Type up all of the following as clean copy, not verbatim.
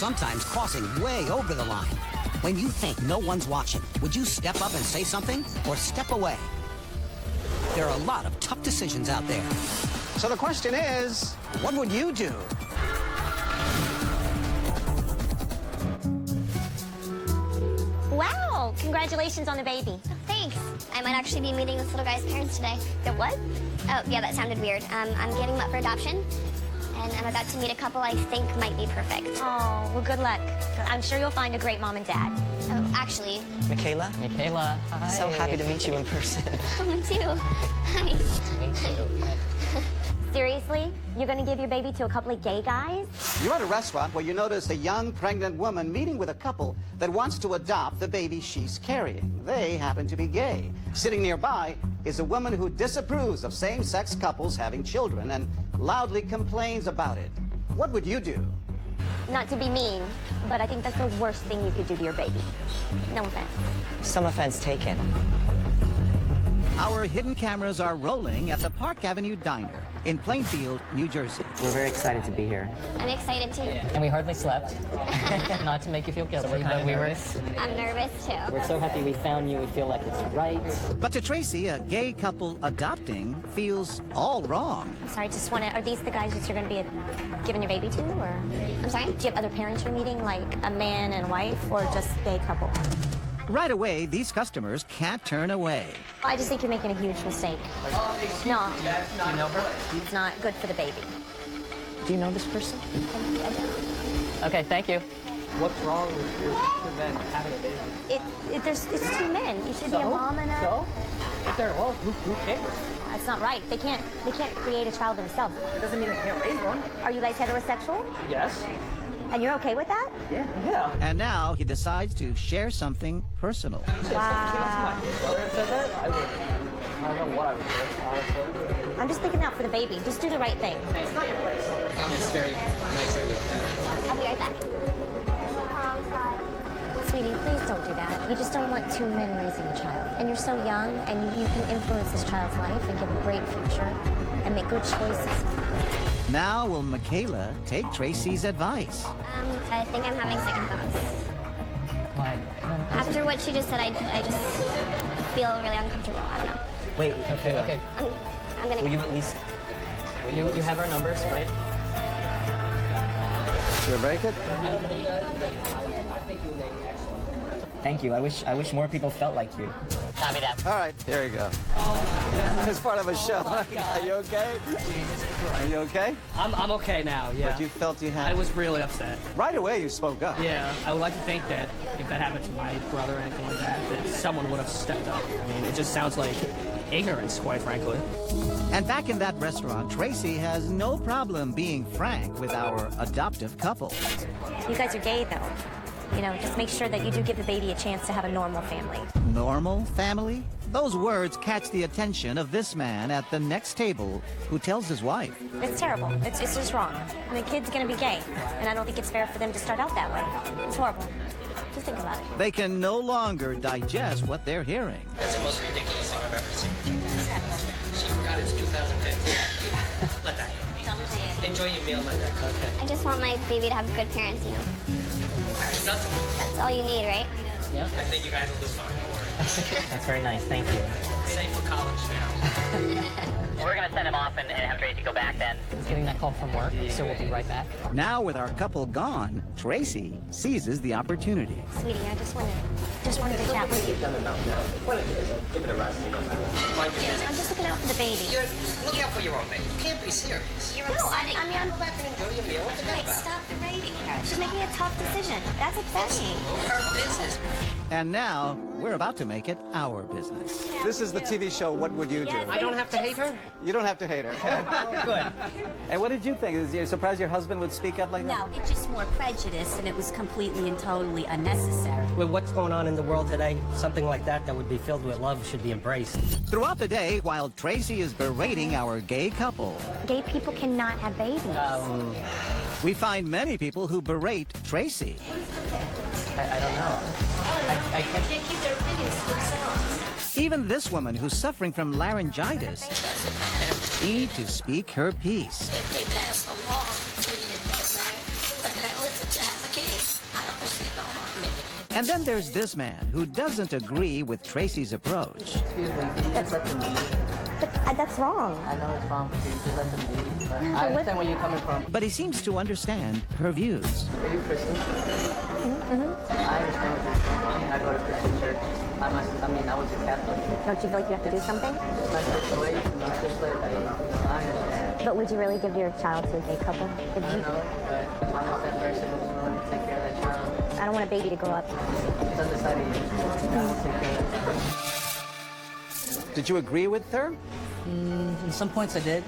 sometimes crossing way over the line. When you think no one's watching, would you step up and say something or step away? There are a lot of tough decisions out there. So the question is, what would you do? Wow, congratulations on the baby. Thanks. I might actually be meeting this little guy's parents today. The what? Oh, yeah, that sounded weird. I'm getting him up for adoption, and I'm about to meet a couple I think might be perfect. Oh, well, good luck. I'm sure you'll find a great mom and dad. Oh, actually. Michaela? Michaela, hi. So happy to meet you in person. Oh, me too. Hi. Me too. Seriously? You're gonna give your baby to a couple of gay guys? You're at a restaurant where you notice a young pregnant woman meeting with a couple that wants to adopt the baby she's carrying. They happen to be gay. Sitting nearby is a woman who disapproves of same-sex couples having children and loudly complains about it. What would you do? Not to be mean, but I think that's the worst thing you could do to your baby. No offense. Some offense taken. Our hidden cameras are rolling at the Park Avenue Diner in Plainfield, New Jersey. We're very excited to be here. I'm excited too. And we hardly slept. Not to make you feel guilty, but we were. I'm nervous too. We're so happy we found you. We feel like it's right. But to Tracy, a gay couple adopting feels all wrong. I'm sorry, just wanna, are these the guys that you're gonna be giving your baby to, or? I'm sorry? Do you have other parents you're meeting, like a man and wife, or just gay couple? Right away, these customers can't turn away. I just think you're making a huge mistake. No. Do you know her? It's not good for the baby. Do you know this person? I don't. Okay, thank you. What's wrong with them having a baby? It's two men. You should be a mom and a... So? If they're, well, who cares? That's not right. They can't create a child themselves. It doesn't mean they can't raise one. Are you guys heterosexual? Yes. And you're okay with that? Yeah. And now he decides to share something personal. Wow. Brother said that, I don't know what I would do, honestly. I'm just thinking out for the baby. Just do the right thing. It's very nice of you. I'll be right back. Sweetie, please don't do that. You just don't want two men raising a child. And you're so young, and you can influence this child's life and give him a great future and make good choices. Now will Michaela take Tracy's advice? I think I'm having second thoughts. Why? After what she just said, I just feel really uncomfortable. I don't know. Wait, Okay. I'm gonna will go. you at least... You have our numbers, right? Should I break it? Thank you. I wish more people felt like you. Copy that. All right, here you go. It's part of a show. Are you okay? Are you okay? I'm okay now, yeah. But you felt you had... I was really upset. Right away you spoke up. Yeah, I would like to think that if that happened to my brother or anything like that someone would have stepped up. I mean, it just sounds like ignorance, quite frankly. And back in that restaurant, Tracy has no problem being frank with our adoptive couple. You guys are gay, though. You know, just make sure that you do give the baby a chance to have a normal family. Normal family? Those words catch the attention of this man at the next table who tells his wife. It's terrible. It's just wrong. And the kid's gonna be gay. And I don't think it's fair for them to start out that way. It's horrible. Just think about it. They can no longer digest what they're hearing. That's the most ridiculous thing I've ever seen. She forgot it's 2015. Let that go. Enjoy your meal, let that go. Okay. I just want my baby to have good parents, you know. There's nothing. That's all you need, right? Yeah. I think you guys will do fine. Don't worry. That's very nice. Thank you. Safe for college now. We're gonna send him off and have Tracy go back then. He's getting that call from work, so we'll be right back. Now with our couple gone, Tracy seizes the opportunity. Sweetie, I just wanted to chat with you. Give it a rest. You know that. I'm just looking out for the baby. You're looking out for your own baby. You can't be serious. No, I'm Go back and enjoy your meal. What's the Wait, stop the rating. She's making a tough decision. That's upsetting. Her business. And now we're about to make it our business. This is the TV show, What Would You Do? I don't have to hate her? You don't have to hate her. Good. And what did you think? Is you surprised your husband would speak up like that? No, it's just more prejudice, and it was completely and totally unnecessary. With what's going on in the world today, something like that would be filled with love should be embraced. Throughout the day, while Tracy is berating our gay couple, Gay people cannot have babies. we find many people who berate Tracy. I don't know. I can't keep their opinions to themselves. Even this woman who's suffering from laryngitis needs to speak her piece. If they pass a law, treating it that way, the hell is it to have a kid? And then there's this man who doesn't agree with Tracy's approach. Excuse me, can you just let them be? But that's wrong. I know it's wrong, but you just let them be. But I understand where you're coming from. But he seems to understand her views. Are you Christian? I understand what you're saying. I go to Christian church. I was a Catholic. Don't you feel like you have to do something? It's not just the way, just like, I understand. But would you really give your child to a gay couple? I don't know, but as long as that person is willing to take care of that child. I don't want a baby to grow up. It's undecided. I will take care of it. Did you agree with her? In some points I did.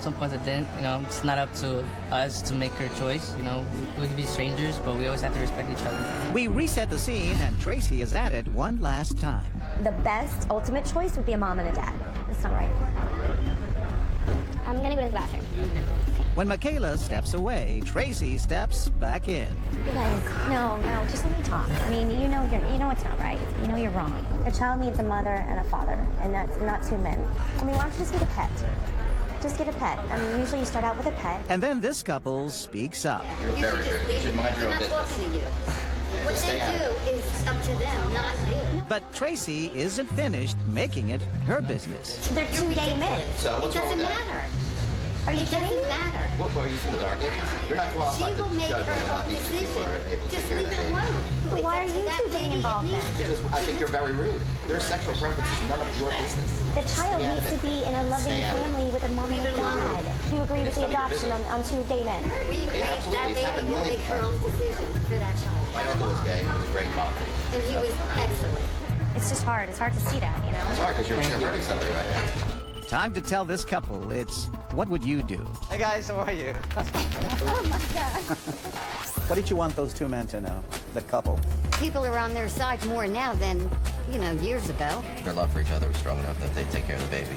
Some points I didn't. You know, it's not up to us to make her choice. You know, we could be strangers, but we always have to respect each other. We reset the scene, and Tracy is at it one last time. The best ultimate choice would be a mom and a dad. That's not right. I'm gonna go to the bathroom. When Michaela steps away, Tracy steps back in. You guys, no, just let me talk. I mean, you know it's not right. You know you're wrong. A child needs a mother and a father, and that's not two men. I mean, why don't you just get a pet? Just get a pet. I mean, usually you start out with a pet. And then this couple speaks up. You're very good. You should mind your own business. What they do is up to them, not you. But Tracy isn't finished making it her business. They're two gay men. So what's wrong with that? Matter. Are you kidding me? Matter. What are you from the dark ages? You're not qualified to judge whether or not these people are able to Just care leave that it baby. alone. Why are you two getting involved then? Because I think you're very rude. Their sexual preference is none of your business. The child needs to be in a loving family with a mom and a dad. Do you agree with the adoption on two gay men? We agree that Absolutely. It's happened baby will millions make her own decision for that child. My uncle was gay. He was a great father. And he was excellent. It's just hard. It's hard to see that, you know? It's hard because you're hurting somebody right now. Time to tell this couple it's what would you do? Hey guys, how are you? Oh my God. What did you want those two men to know? The couple. People are on their side more now than, years ago. Their love for each other was strong enough that they take care of the baby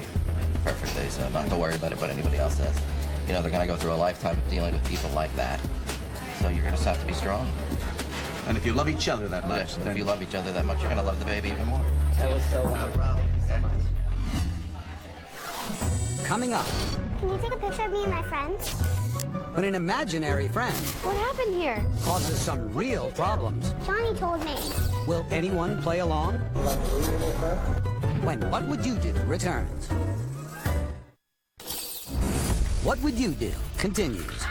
perfectly, so not to worry about it what anybody else says. They're going to go through a lifetime of dealing with people like that. So you're going to have to be strong. And if you love each other that much, If you love each other that much, you're going to love the baby even more. That was so wonderful. Coming up, Can you take a picture of me and my friends? when an imaginary friend What happened here? causes some real problems, Johnny told me. will anyone play along? When What Would You Do returns. What Would You Do continues.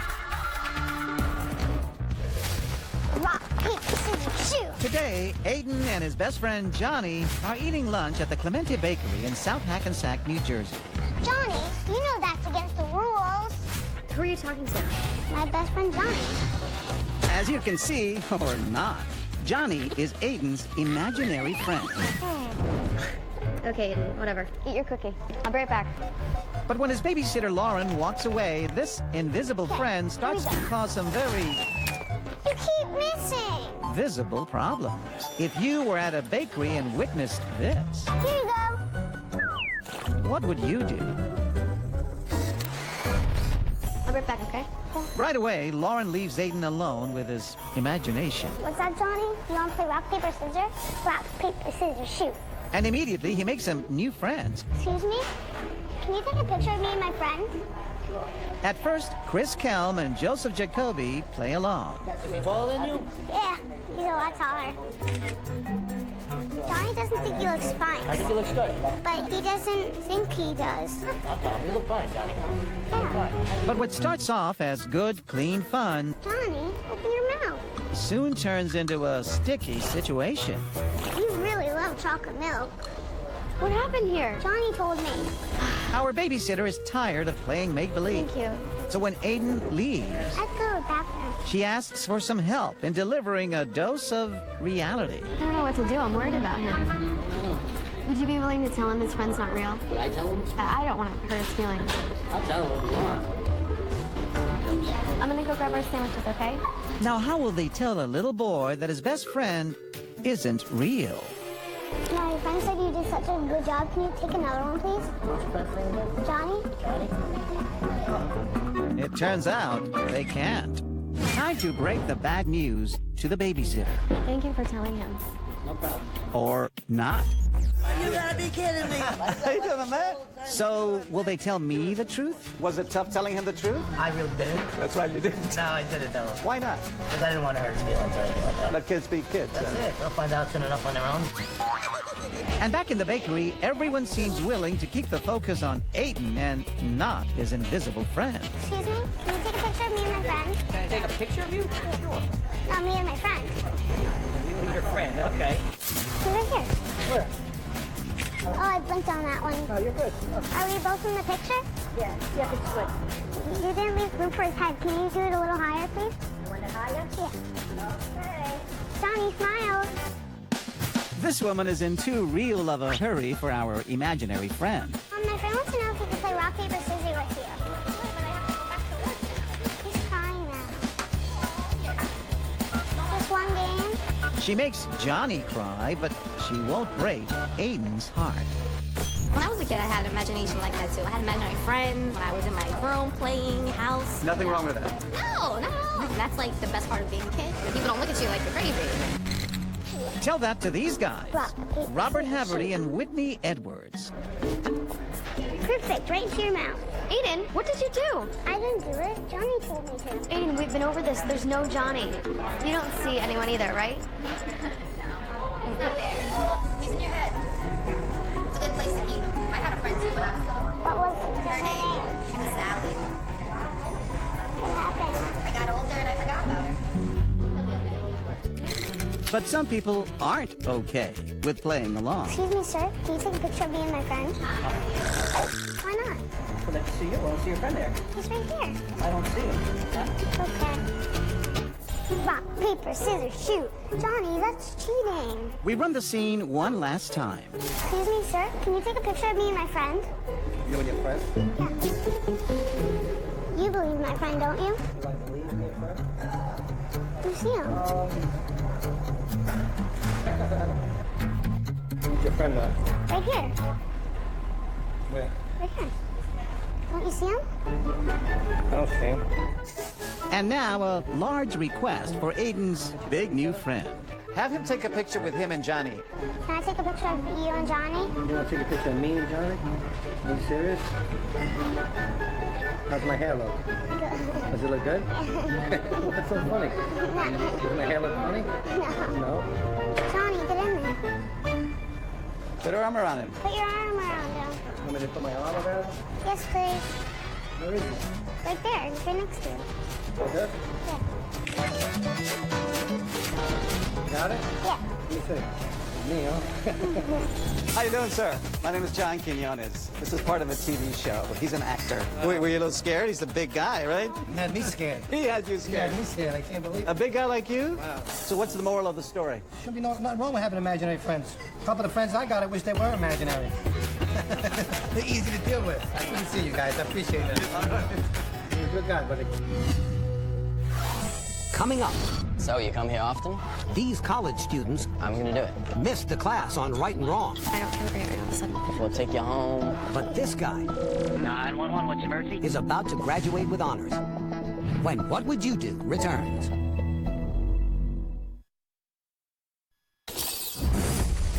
Rock, paper, scissors, shoot. Today, Aiden and his best friend Johnny are eating lunch at the Clemente Bakery in South Hackensack, New Jersey. Johnny, you know that's against the rules. Who are you talking to? My best friend Johnny. As you can see, or not, Johnny is Aiden's imaginary friend. Okay, whatever. Eat your cookie. I'll be right back. But when his babysitter Lauren walks away, this invisible friend starts to cause some very You keep missing. visible problems. If you were at a bakery and witnessed this, Here you go. what would you do? I'll be right back, okay? Right away, Lauren leaves Aiden alone with his imagination. What's that, Johnny? You want to play rock, paper, scissors? Rock, paper, scissors, shoot. And immediately, he makes some new friends. Excuse me? Can you take a picture of me and my friends? At first, Chris Kelm and Joseph Jacoby play along. Taller than you? Yeah, he's a lot taller. Johnny doesn't think he looks fine. I think he looks good. But he doesn't think he does. Okay, you look fine, Johnny. But what starts off as good, clean fun Johnny, open your mouth. soon turns into a sticky situation. You really love chocolate milk. What happened here? Johnny told me. Our babysitter is tired of playing make-believe. Thank you. So when Aiden leaves, Let's go to the bathroom. she asks for some help in delivering a dose of reality. I don't know what to do. I'm worried about him. Would you be willing to tell him his friend's not real? Did I tell him? I don't want to hurt his feelings. I'll tell him what you want. I'm gonna go grab our sandwiches, okay? Now, how will they tell a little boy that his best friend isn't real? My friend said you did such a good job. Can you take another one, please? What's your friend's name again? Johnny? It turns out they can't. Time to break the bad news to the babysitter. Thank you for telling him. No problem. Or not. You gotta be kidding me. How you doing, man? So, will they tell me the truth? Was it tough telling him the truth? I really didn't. That's right, you didn't. No, I didn't though. Why not? Because I didn't want to hurt his feelings or anything like that. Let kids be kids. That's it. They'll find out soon enough on their own. And back in the bakery, everyone seems willing to keep the focus on Aiden and not his invisible friend. Excuse me? Can you take a picture of me and my friend? Can I take a picture of you? Sure. No, me and my friend. You and your friend, okay. He's right here. Where? Oh, I blinked on that one. Oh, you're good. Are we both in the picture? Yeah, it's good. You didn't leave room for his head. Can you do it a little higher, please? You want it higher? Yeah. Okay. Johnny, smile. This woman is in too real of a hurry for our imaginary friend. My friend wants to know if he can play rock, paper, scissors with you. He's crying now. Just one game? She makes Johnny cry, but she won't break Aiden's heart. When I was a kid, I had an imagination like that too. I had imaginary friends when I was in my room playing, house. Nothing wrong with that. No, not at all. That's like the best part of being a kid. People don't look at you like you're crazy. Tell that to these guys. Rock, paper, Robert scissors, Haverty shoot. and Whitney Edwards. Perfect, right into your mouth. Aiden, what did you do? I didn't do it. Johnny told me to. Aiden, we've been over this. There's no Johnny. You don't see anyone either, right? He's not there. He's in your head. It's a good place to keep him. I had a friend too. What was her name? Sally. What happened? I got older and I forgot about her. But some people aren't okay with playing along. Excuse me, sir. Can you take a picture of me and my friend? Why not? Well, let's see you. I want to see your friend there. He's right here. I don't see him. Okay. Rock, paper, scissors, shoot. Johnny, that's cheating. We run the scene one last time. Excuse me, sir. Can you take a picture of me and my friend? You and your friend? Yeah. You believe my friend, don't you? Do I believe in your friend? You see him. Where's your friend at? Right here. Where? Right here. Don't you see him? I don't see him. And now a large request for Aiden's big new friend. Have him take a picture with him and Johnny. Can I take a picture of you and Johnny? You want to take a picture of me and Johnny? Are you serious? How's my hair look? Good. Does it look good? What's so funny? Does my hair look funny? No. No? Johnny, get in there. Put her arm around him. Put your arm around him. Want me to put my arm around him? Yes, please. Where is he? Right there, right next to you. Like that? Yeah. Got it? Yeah. Let me see. Me, huh? How you doing, sir? My name is John Quinones. This is part of a TV show. He's an actor. Were you a little scared? He's a big guy, right? You had me scared. He had you scared. Yeah, me scared. I can't believe A it. big guy like you? Wow. So what's the moral of the story? Shouldn't be nothing wrong with having imaginary friends. A couple of the friends I got, I wish they were imaginary. They're easy to deal with. I couldn't see you guys. I appreciate it. You're a good guy, buddy. Coming up, So, you come here often? these college students I'm gonna do it. missed the class on right and wrong. I don't feel great right now. Suddenly. We'll take you home. But this guy 911, what's your emergency? is about to graduate with honors. When What Would You Do returns.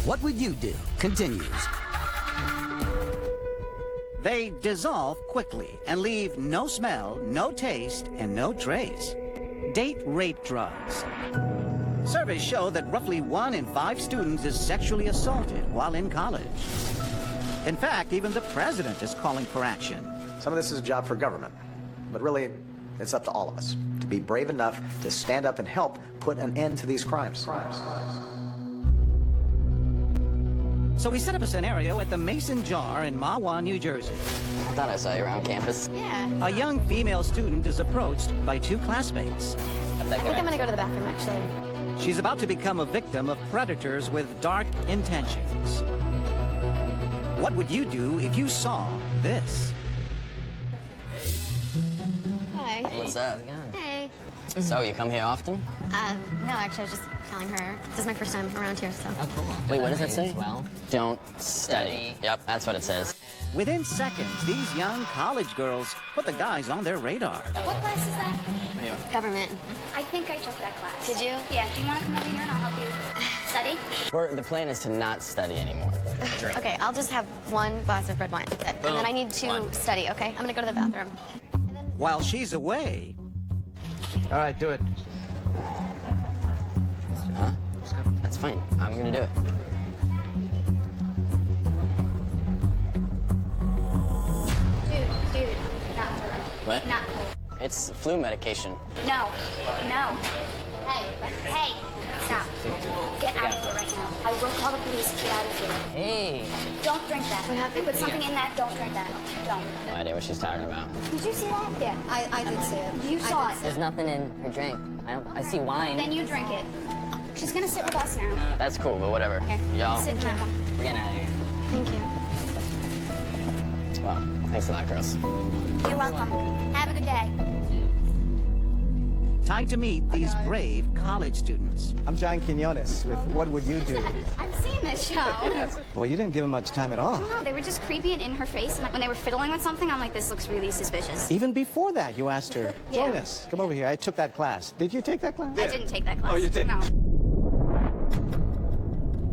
What Would You Do continues. They dissolve quickly and leave no smell, no taste, and no trace. Date rape drugs. Surveys show that roughly 1 in 5 students is sexually assaulted while in college. In fact, even the president is calling for action. Some of this is a job for government, but really, it's up to all of us to be brave enough to stand up and help put an end to these crimes. So we set up a scenario at the Mason Jar in Mahwah, New Jersey. I thought I saw you around campus. Yeah. A young female student is approached by 2 classmates. I think I'm gonna go to the bathroom, actually. She's about to become a victim of predators with dark intentions. What would you do if you saw this? Hi. What's up? Hey. So, you come here often? No, actually, I was just telling her. This is my first time around here, so. Oh, cool. Wait, what does it say? Well, Don't study. Yep, that's what it says. Within seconds, these young college girls put the guys on their radar. What class is that? Government. I think I took that class. Did you? Yeah, do you want to come over here and I'll help you study? okay? The plan is to not study anymore. Okay, I'll just have one glass of red wine. And then I need to study, okay? I'm gonna go to the bathroom. While she's away... All right, do it. Huh? That's fine. I'm gonna do it. Dude, not What? Not cool. It's flu medication. No. Hey, stop. Get out of here right now. I will call the police. Get out of here. Hey. Don't drink that. They put something in that. Don't drink that. Don't. No idea what she's talking about. Did you see that? Yeah, I did see it. You saw it. There's nothing in her drink. I see wine. Then you drink it. She's gonna sit with us now. That's cool, but whatever. Okay. Y'all, Sit we're down. getting out of here. Thank you. Well, thanks a lot, girls. You're welcome. Have a good day. Time to meet these brave college students. I'm John Quinones with What Would You Do? I've seen this show. Well, you didn't give him much time at all. No, they were just creepy and in her face. And when they were fiddling with something, I'm like, this looks really suspicious. Even before that, you asked her, Yeah. join us. Come over here. I took that class. Did you take that class? I didn't take that class. Oh, you didn't? No.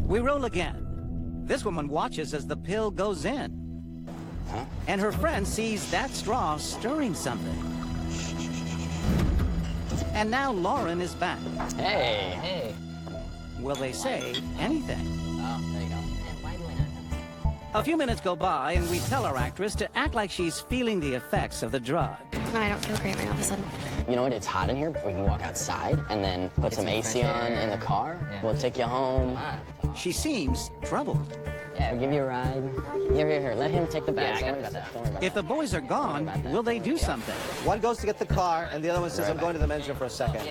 We roll again. This woman watches as the pill goes in. Huh? And her friend sees that straw stirring something. And now Lauren is back. Hey. Hey. Will they say anything? Oh, there you go. Why do I not know? A few minutes go by and we tell our actress to act like she's feeling the effects of the drug. No, I don't feel great right all of a sudden. You know what? It's hot in here. We can walk outside and then put some AC on in the car. Yeah. We'll take you home. She seems troubled. Yeah, we'll give you a ride. Here. Let him take the bag. Yeah, I got that. If the boys are gone, will they do something? One goes to get the car, and the other one says, I'm going to the men's room for a second.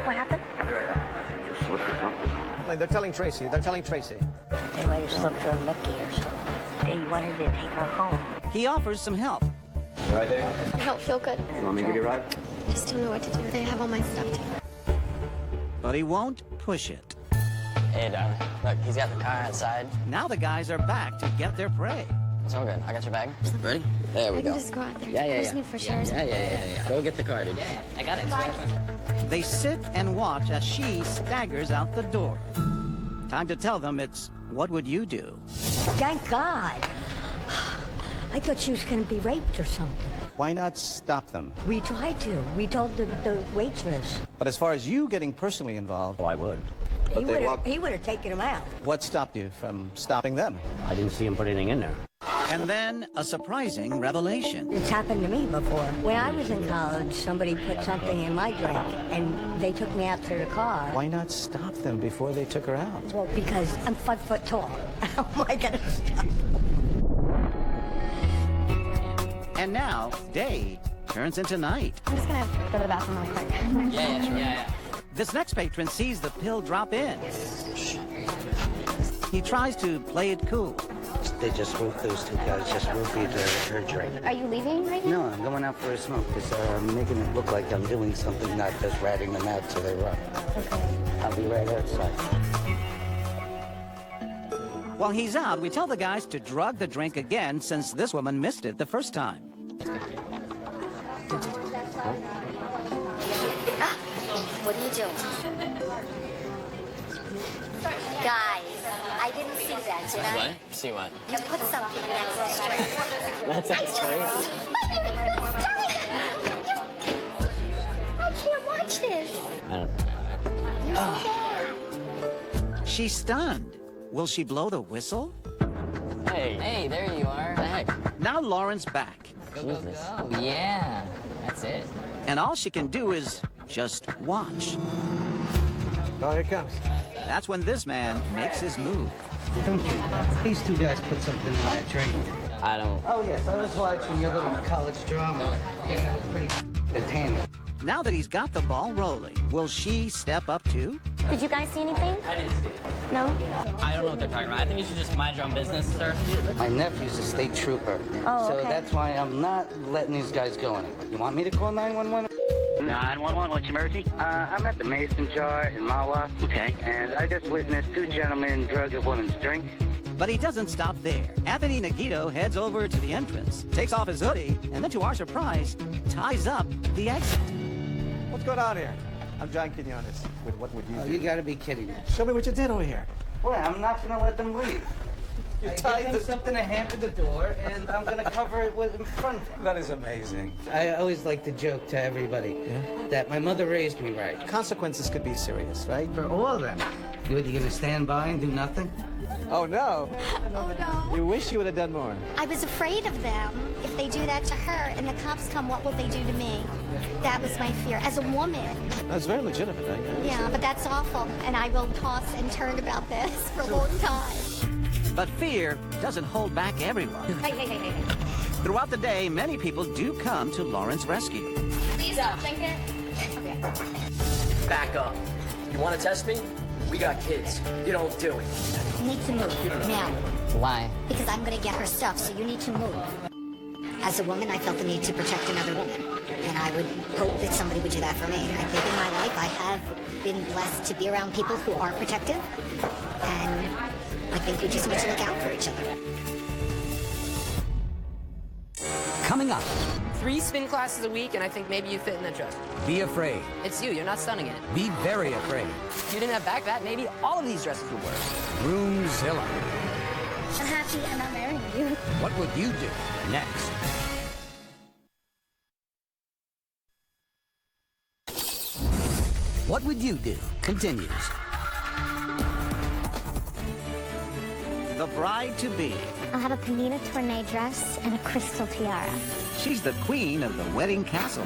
What happened? Like, they're telling Tracy. They slipped her Mickey or something. They wanted to take her home. He offers some help. Right there. I don't feel good. You want me to give you a ride? Just don't know what to do. They have all my stuff too. But he won't push it. Hey, darling. Look, he's got the car outside. Now the guys are back to get their prey. It's all good. I got your bag. Ready? There we I go. can just go out there. Yeah. Just need for sure. Yeah. Go get the car, dude. I got it. They sit and watch as she staggers out the door. Time to tell them it's what would you do? Thank God. I thought she was going to be raped or something. Why not stop them? We tried to. We told the waitress. But as far as you getting personally involved... Oh, I would. He would have taken him out. What stopped you from stopping them? I didn't see him put anything in there. And then a surprising revelation. It's happened to me before. When I was in college, somebody put something in my drink, and they took me out to the car. Why not stop them before they took her out? Well, because I'm 5 foot tall. How am I going to stop? And now, day turns into night. I'm just gonna go to the bathroom real quick. Yeah. This next patron sees the pill drop in. He tries to play it cool. They just roofied, those two guys just roofied her drink. Are you leaving right now? No, I'm going out for a smoke because making it look like I'm doing something, not just ratting them out so they run. Okay. I'll be right outside. While he's out, we tell the guys to drug the drink again since this woman missed it the first time. What are you doing? Guys, I didn't see that, did I? What? See what? You put something next to the drink. That's extra. I can't watch this. She's stunned. Will she blow the whistle? Hey, there you are. The heck? Now Lauren's back. Go. Yeah, that's it. And all she can do is just watch. Oh, here it comes. That's when this man makes his move. These two guys put something in that drink. I don't... Oh, yes, I was watching your little college drama. Pretty entertaining. Now that he's got the ball rolling, will she step up too? Did you guys see anything? I didn't see it. No? I don't know what they're talking about. I think you should just mind your own business, sir. My nephew's a state trooper. Oh, so okay. that's why I'm not letting these guys go anywhere. You want me to call 911? 911, what's your emergency? I'm at the Mason Jar in Mawa. Okay. And I just witnessed two gentlemen drug a woman's drink. But he doesn't stop there. Anthony Nagito heads over to the entrance, takes off his hoodie, and then to our surprise, ties up the exit. What's going on here? I'm John Quinones with What Would You Oh, Do? you gotta be kidding me. Show me what you did over here. Well, I'm not gonna let them leave. You I tied gave them the... something to hamper the door, and I'm gonna cover it with in front of them. That is amazing. I always like to joke to everybody that my mother raised me right. Consequences could be serious, right? For all of them. You gonna stand by and do nothing? Oh, no. Oh, no. You wish you would have done more. I was afraid of them. If they do that to her and the cops come, what will they do to me? That was my fear. As a woman. That's very legitimate, I guess. Yeah, but that's awful. And I will toss and turn about this for a long time. But fear doesn't hold back everyone. Hey. Throughout the day, many people do come to Lauren's rescue. Please don't drink it. Okay. Back up. You want to test me? We got kids. You don't do it. You need to move now. Why? Because I'm going to get her stuff, so you need to move. As a woman, I felt the need to protect another woman. And I would hope that somebody would do that for me. I think in my life I have been blessed to be around people who are protective. And I think we just need to look out for each other. Coming up, 3 spin classes a week, and I think maybe you fit in that dress. be afraid. It's you. You're not stunning in it. Be very afraid. If you didn't have back fat, maybe all of these dresses would work. Groomzilla. I'm happy I'm not marrying you. What would you do next? What would you do continues. The bride-to-be. I'll have a Panina Tournay dress and a crystal tiara. She's the queen of the wedding castle.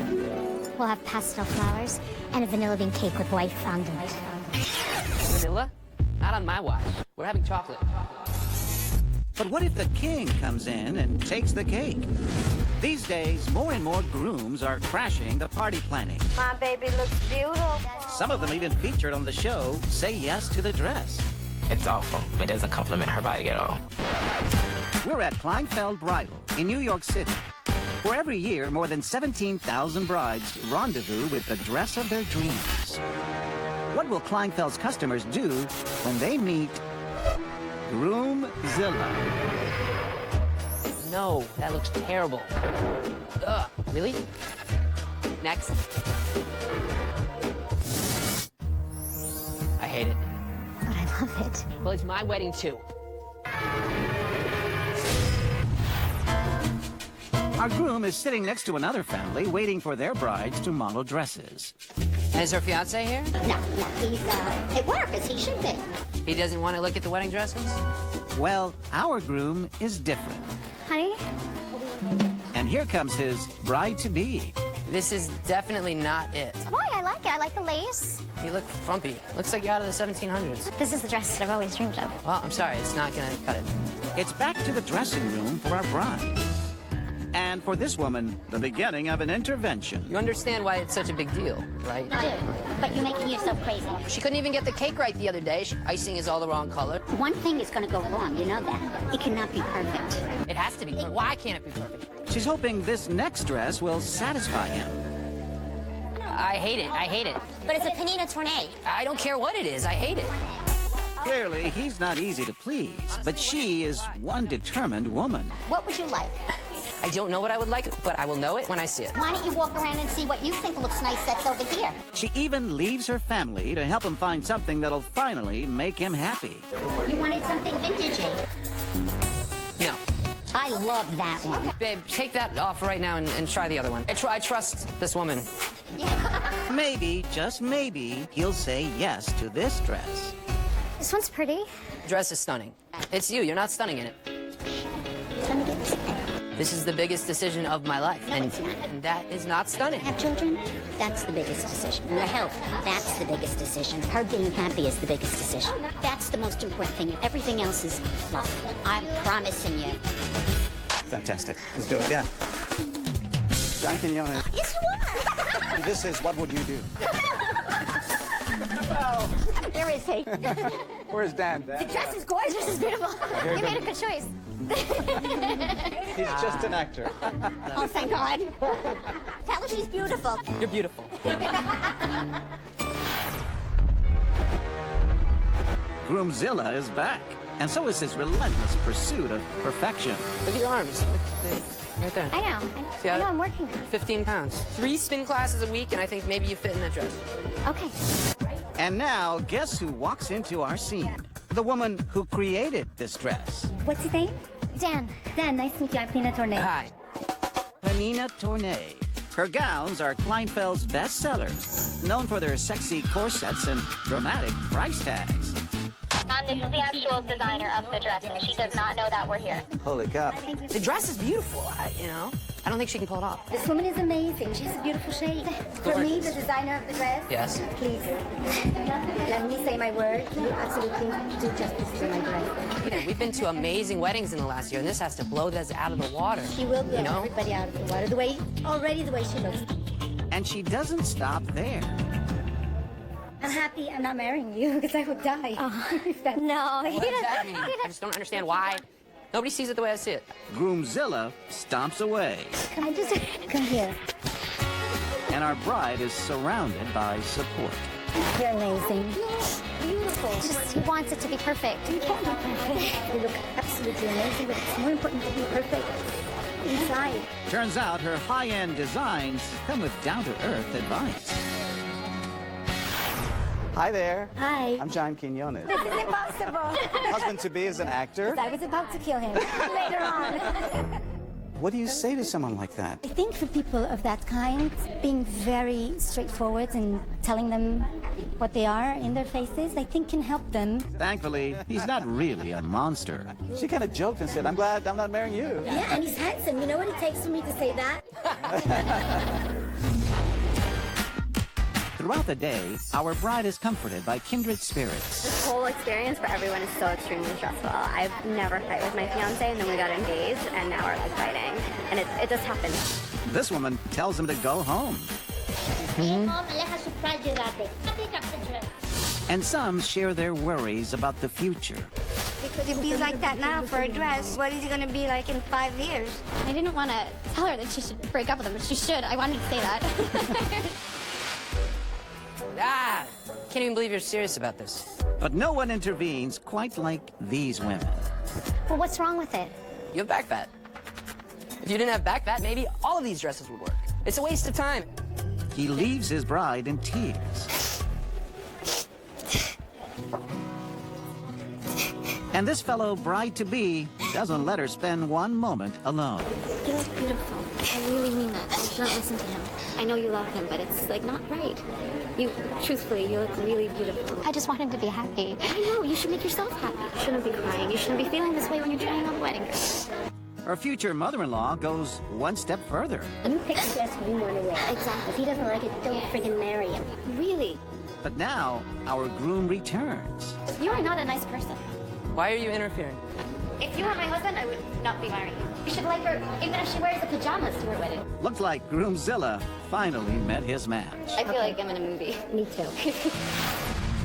We'll have pastel flowers and a vanilla bean cake with white fondant. Vanilla? Not on my watch. We're having chocolate. But what if the king comes in and takes the cake? These days, more and more grooms are crashing the party planning. My baby looks beautiful. Some of them even featured on the show Say Yes to the Dress. It's awful. It doesn't compliment her body at all. We're at Kleinfeld Bridal in New York City, where every year more than 17,000 brides rendezvous with the dress of their dreams. What will Kleinfeld's customers do when they meet Groomzilla? No, that looks terrible. Ugh, really? Next. I hate it. But I love it. Well, it's my wedding too. Our groom is sitting next to another family waiting for their brides to model dresses. And is her fiance here? No, he's at work, as he should be. He doesn't want to look at the wedding dresses? Well, our groom is different. Honey? And here comes his bride-to-be. This is definitely not it. Why? I like it. I like the lace. You look frumpy. Looks like you're out of the 1700s. This is the dress that I've always dreamed of. Well, I'm sorry, it's not gonna cut it. It's back to the dressing room for our bride. And for this woman, the beginning of an intervention. You understand why it's such a big deal, right? I do, but you're making yourself crazy. She couldn't even get the cake right the other day. Icing is all the wrong color. One thing is going to go wrong, you know that. It cannot be perfect. It has to be. Why can't it be perfect? She's hoping this next dress will satisfy him. I hate it. I hate it. But it's a Panina Tournay. I don't care what it is. I hate it. Clearly, he's not easy to please, but she is one determined woman. What would you like? I don't know what I would like, but I will know it when I see it. Why don't you walk around and see what you think looks nice that's over here? She even leaves her family to help him find something that'll finally make him happy. You wanted something vintagey. No. I love that one. Babe, take that off right now and try the other one. I trust this woman. Maybe, just maybe, he'll say yes to this dress. This one's pretty. Dress is stunning. It's you. You're not stunning in it. Let me get this pen. This is the biggest decision of my life, and that is not stunning. Have children? That's the biggest decision. Your health, that's the biggest decision. Her being happy is the biggest decision. That's the most important thing. Everything else is fluff. I'm promising you. Fantastic. Let's do it, yeah. John Quinones. Yes, you are. This is What Would You Do? There is he. Where's Dan? The dress is gorgeous. It's beautiful. You made a good choice. He's just an actor. Oh, thank God. Tell her she's beautiful. You're beautiful. Groomzilla is back, and so is his relentless pursuit of perfection. Look at your arms. Right there. I know. See, I know, I'm working. 15 pounds. 3 spin classes a week, and I think maybe you fit in that dress. Okay. And now, guess who walks into our scene? The woman who created this dress. What's his name? Dan. Dan, nice to meet you. I'm Pina Tornay. Hi. Panina Tournay. Her gowns are Kleinfeld's bestsellers, known for their sexy corsets and dramatic price tags. This is the actual designer of the dress, and she does not know that we're here. Holy cow. The dress is beautiful, I don't think she can pull it off. This woman is amazing. She has a beautiful shape. For me, the designer of the dress. Yes. Please, let me say my word. You absolutely do justice to my dress. We've been to amazing weddings in the last year, and this has to blow this out of the water. She will blow everybody out of the water. The way she looks. And she doesn't stop there. I'm happy I'm not marrying you because I would die. No, What does that mean? I just don't understand why. Nobody sees it the way I see it. Groomzilla stomps away. Come here. And our bride is surrounded by support. You're amazing. Beautiful. He wants it to be perfect. You can't be perfect. You look absolutely amazing, but it's more important to be perfect inside. Turns out her high-end designs come with down-to-earth advice. Hi there. Hi. I'm John Quinones. This is impossible. Husband-to-be is an actor. I was about to kill him later on. What do you say to someone like that? I think for people of that kind, being very straightforward and telling them what they are in their faces, I think can help them. Thankfully, he's not really a monster. She kind of joked and said, I'm glad I'm not marrying you. Yeah, and he's handsome. You know what it takes for me to say that? Throughout the day, our bride is comforted by kindred spirits. This whole experience for everyone is so extremely stressful. I've never fight with my fiance, and then we got engaged, and now we're like fighting. And it just happened. This woman tells him to go home. Mom, let her surprise you that day. Pick up the dress. And some share their worries about the future. Because if he's like that now for a dress, what is he going to be like in 5 years? I didn't want to tell her that she should break up with him, but she should. I wanted to say that. Can't even believe you're serious about this. But no one intervenes quite like these women. Well, what's wrong with it? You have back fat. If you didn't have back fat, maybe all of these dresses would work. It's a waste of time. He leaves his bride in tears. And this fellow bride-to-be doesn't let her spend one moment alone. You look beautiful. I really mean that. You shouldn't listen to him. I know you love him, but it's like not right. Truthfully, you look really beautiful. I just want him to be happy. I know, you should make yourself happy. You shouldn't be crying. You shouldn't be feeling this way when you're trying on the wedding dress. Her future mother-in-law goes one step further. You pick the dress you want to wear. Exactly. If he doesn't like it, don't friggin' marry him. Really? But now, our groom returns. You are not a nice person. Why are you interfering? If you were my husband, I would not be marrying you. You should like her even if she wears the pajamas to her wedding. Looks like Groomzilla finally met his match. I feel like I'm in a movie. Me too.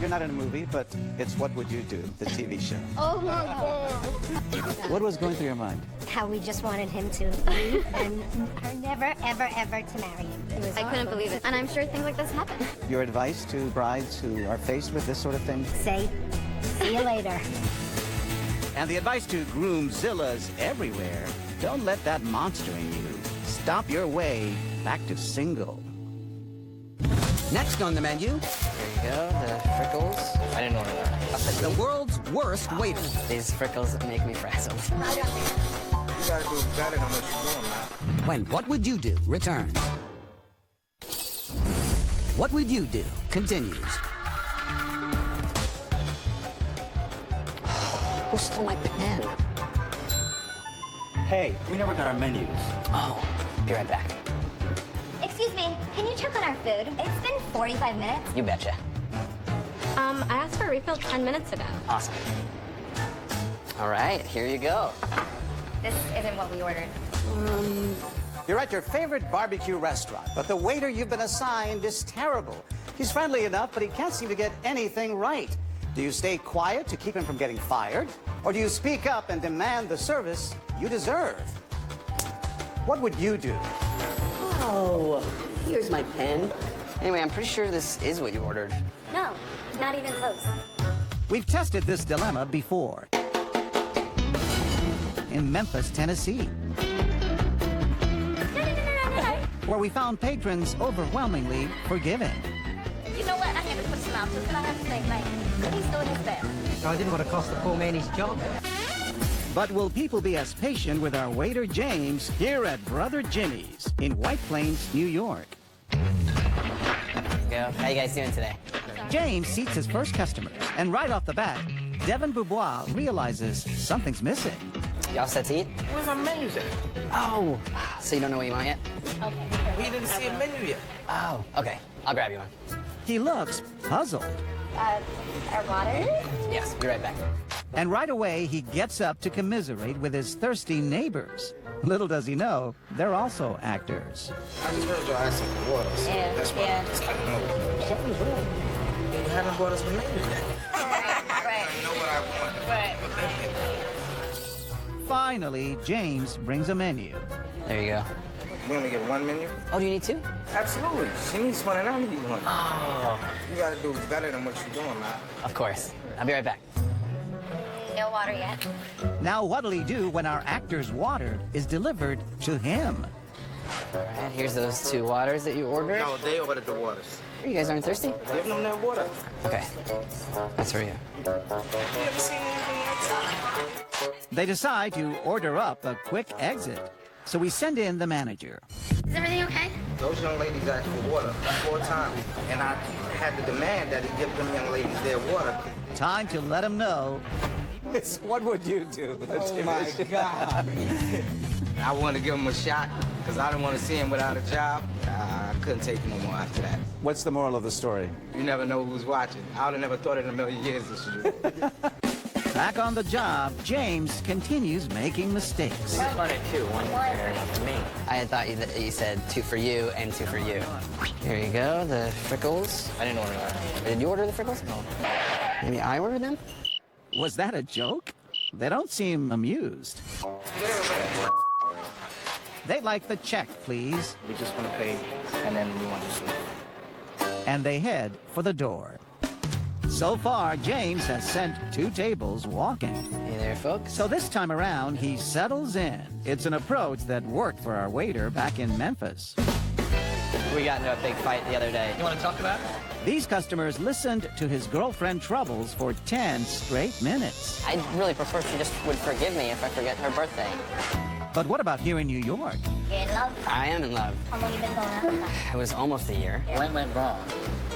You're not in a movie, but it's What Would You Do, the TV show. Oh my God. What was going through your mind? How we just wanted him to leave and her never, ever, ever to marry him. It was I couldn't believe it. And I'm sure things like this happen. Your advice to brides who are faced with this sort of thing? Say, see you later. And the advice to Groomzillas everywhere, don't let that monster in you stop your way back to single. Next on the menu, Here you go, the frickles. I didn't order that. the world's worst waiter. These frickles make me frazzled. You gotta do better than what you're doing, man. When What Would You Do returns. What Would You Do continues. Who stole my pen? Hey, we never got our menus. Oh, be right back. Excuse me, can you check on our food? It's been 45 minutes. You betcha. I asked for a refill 10 minutes ago. Awesome. All right, here you go. This isn't what we ordered. You're at your favorite barbecue restaurant, but the waiter you've been assigned is terrible. He's friendly enough, but he can't seem to get anything right. Do you stay quiet to keep him from getting fired? Or do you speak up and demand the service you deserve? What would you do? Oh, here's my pen. Anyway, I'm pretty sure this is what you ordered. No, not even close. We've tested this dilemma before. In Memphis, Tennessee. where we found patrons overwhelmingly forgiving. You know what? I had to put some out because I have to think, like, he's doing his best. I didn't want to cost the poor man his job. But will people be as patient with our waiter James here at Brother Jimmy's in White Plains, New York? Go. How you guys doing today? James seats his first customers, and right off the bat, Devin Boubois realizes something's missing. Y'all set to eat? It was amazing. Oh, so you don't know what you want yet? Okay. We didn't see a menu yet. Oh, okay. I'll grab you one. He looks puzzled. Our water? Yes, be right back. And right away, he gets up to commiserate with his thirsty neighbors. Little does he know, they're also actors. I just heard y'all asking for water, so that's why I just got to know. Something's wrong. You haven't brought us the menu yet. Right. I know what I want. Right. But then, Finally, James brings a menu. There you go. we only get one menu? Oh, do you need two? Absolutely. She needs one and I need one. Oh. You gotta do better than what you're doing, man. Of course. I'll be right back. No water yet. Now what'll he do when our actor's water is delivered to him? All right, here's those 2 waters that you ordered. No, they ordered the waters. You guys aren't thirsty? Give them their water. Okay. That's for you. You ever seen anything like that? They decide to order up a quick exit. So we send in the manager. Is everything okay? Those young ladies asked for water 4 times, and I had to demand that he give them young ladies their water. Time to let him know. What would you do? Oh my God. I wanted to give him a shot because I didn't want to see him without a job. I couldn't take no more after that. What's the moral of the story? You never know who's watching. I would have never thought in a million years this was you. Back on the job, James continues making mistakes. Wanted 2, 1 for me. I had thought that you said 2 for you and 2 for you. Here you go, the frickles. I didn't order that. Did you order the frickles? No. Maybe I ordered them? Was that a joke? They don't seem amused. They'd like the check, please. We just want to pay, and then we want to sleep. And they head for the door. So far, James has sent 2 tables walking. Hey there, folks. So this time around, he settles in. It's an approach that worked for our waiter back in Memphis. We got into a big fight the other day. You want to talk about it? These customers listened to his girlfriend troubles for 10 straight minutes. I'd really prefer if she just would forgive me if I forget her birthday. But what about here in New York? You're in love? I am in love. How long you been going out? It was almost a year. Yeah. What went wrong?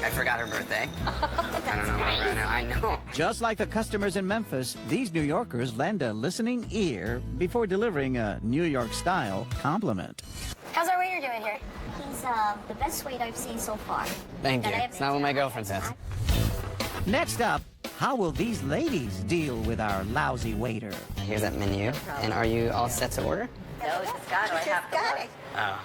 I forgot her birthday. I don't know right now. I know. Just like the customers in Memphis, these New Yorkers lend a listening ear before delivering a New York-style compliment. How's our waiter doing here? He's the best waiter I've seen so far. Thank you. It's not what my girlfriend says. Next up, how will these ladies deal with our lousy waiter? Here's that menu. And are you all set to order? No, just got it. I have to work. Oh.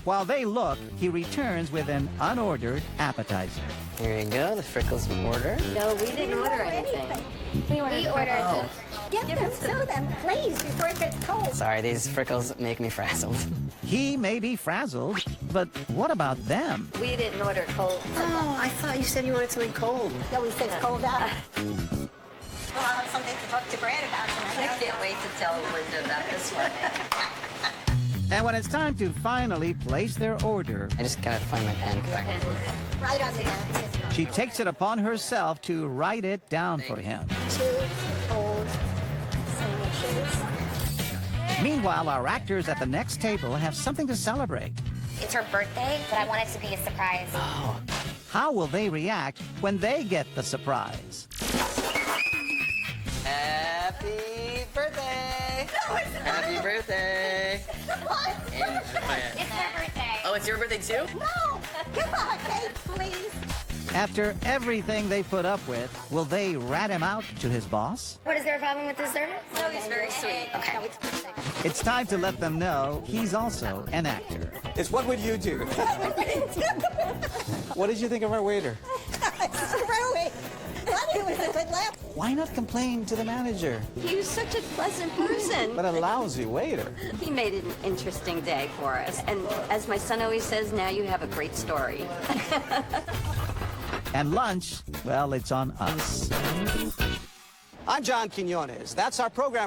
While they look, he returns with an unordered appetizer. Here you go, the frickles you ordered. No, we didn't order anything. We ordered. Oh. Get them to them, please, before it gets cold. Sorry, these frickles make me frazzled. He may be frazzled, but what about them? We didn't order cold. Oh, I thought you said you wanted something cold. No, we said it's cold out. Well, I'll have something to talk to Brad about tonight. I can't wait to tell Linda about this one. And when it's time to finally place their order, I just gotta find my pen. Right on the end. she takes it upon herself to write it down for him. 2 old sandwiches. Meanwhile, our actors at the next table have something to celebrate. It's her birthday, but I want it to be a surprise. Oh. How will they react when they get the surprise? Happy birthday! Happy birthday! What? And It's her birthday. oh, it's your birthday too? No! Come on, Kate, please. After everything they put up with, will they rat him out to his boss? What, is there a problem with this service? No, he's very sweet. Okay. It's time to let them know he's also an actor. It's what would you do? What did you think of our waiter? Screwy. It was a good laugh. Why not complain to the manager? He was such a pleasant person. But a lousy waiter. He made it an interesting day for us. And as my son always says, now you have a great story. And lunch, well, it's on us. I'm John Quinones. That's our program.